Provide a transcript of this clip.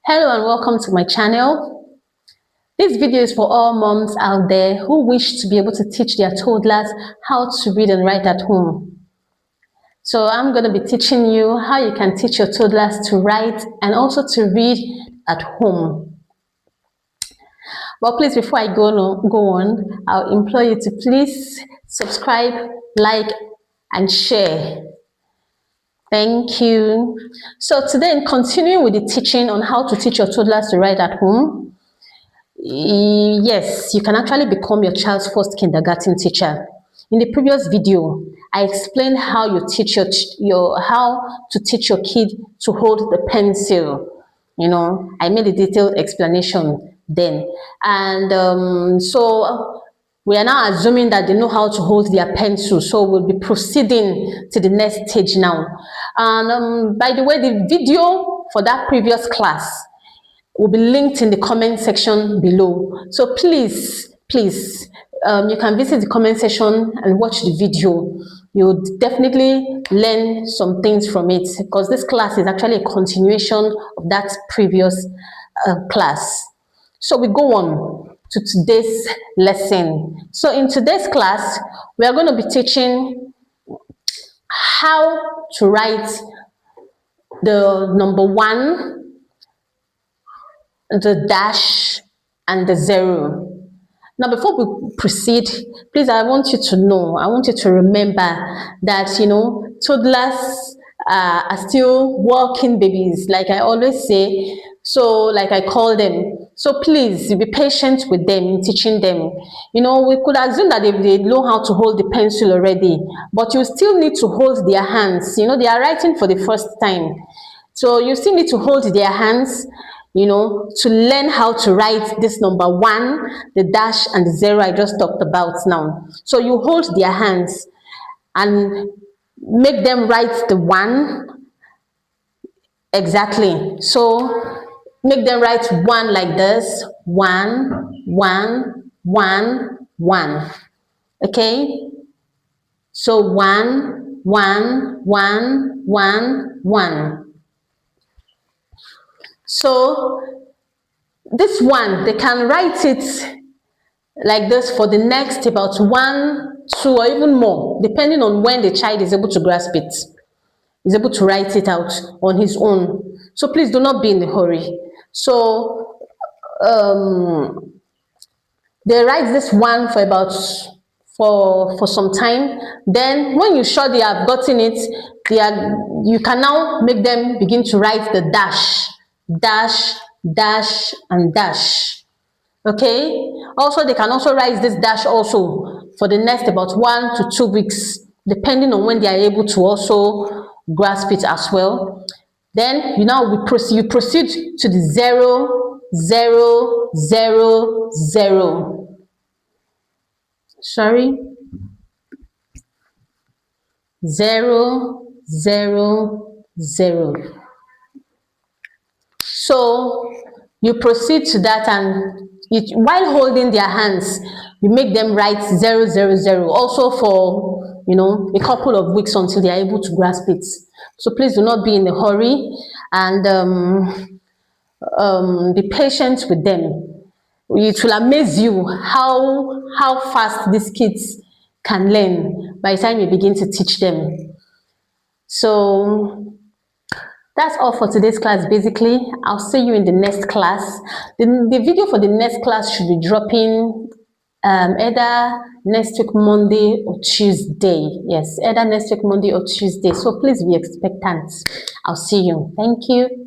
Hello and welcome to my channel. This video is for all moms out there who wish to be able to teach their toddlers how to read and write at home. So I'm going to be teaching you how you can teach your toddlers to write and also to read at home. But please, before I go on, I'll implore you to please subscribe, like, and share. Thank you. So today, continuing with the teaching on how to teach your toddlers to write at home. Yes, you can actually become your child's first kindergarten teacher. In the previous video, I explained how you teach how to teach your kid to hold the pencil. I made a detailed explanation then, and so we are now assuming that they know how to hold their pencil. So we'll be proceeding to the next stage now. And by the way, the video for that previous class will be linked in the comment section below. So please, you can visit the comment section and watch the video. You'll definitely learn some things from it, because this class is actually a continuation of that previous class. So we go on to today's lesson. So in today's class, we are going to be teaching how to write the number 1, the dash, and the 0. Now, before we proceed, please, I want you to remember that, toddlers are still walking babies, like I always say. So, like I call them. So please be patient with them in teaching them. We could assume that they know how to hold the pencil already, but you still need to hold their hands. They are writing for the first time. So you still need to hold their hands, to learn how to write this number 1, the dash, and the 0 I just talked about now. So you hold their hands and make them write the 1 exactly. So make them write 1 like this: 1, 1, 1, 1. Okay? So 1, 1, 1, 1, 1. So this 1, they can write it like this for the next about 1, 2, or even more, depending on when the child is able to grasp it, is able to write it out on his own. So please do not be in a hurry. So they write this 1 for about for some time. Then when you're sure they have gotten it, you can now make them begin to write the dash, dash, dash, and dash. Okay? Also, they can also write this dash also for the next about 1 to 2 weeks, depending on when they are able to also grasp it as well. Then you proceed to the 0, 0, 0, 0. Sorry. 0, 0, 0. So you proceed to that, and while holding their hands, you make them write 0, 0, 0, also for a couple of weeks until they are able to grasp it. So please do not be in a hurry, and be patient with them. It will amaze you how fast these kids can learn by the time you begin to teach them. So that's all for today's class. Basically, I'll see you in the next class. The video for the next class should be dropping either next week Monday or Tuesday. Yes, either next week Monday or Tuesday. So please be expectant. I'll see you. Thank you.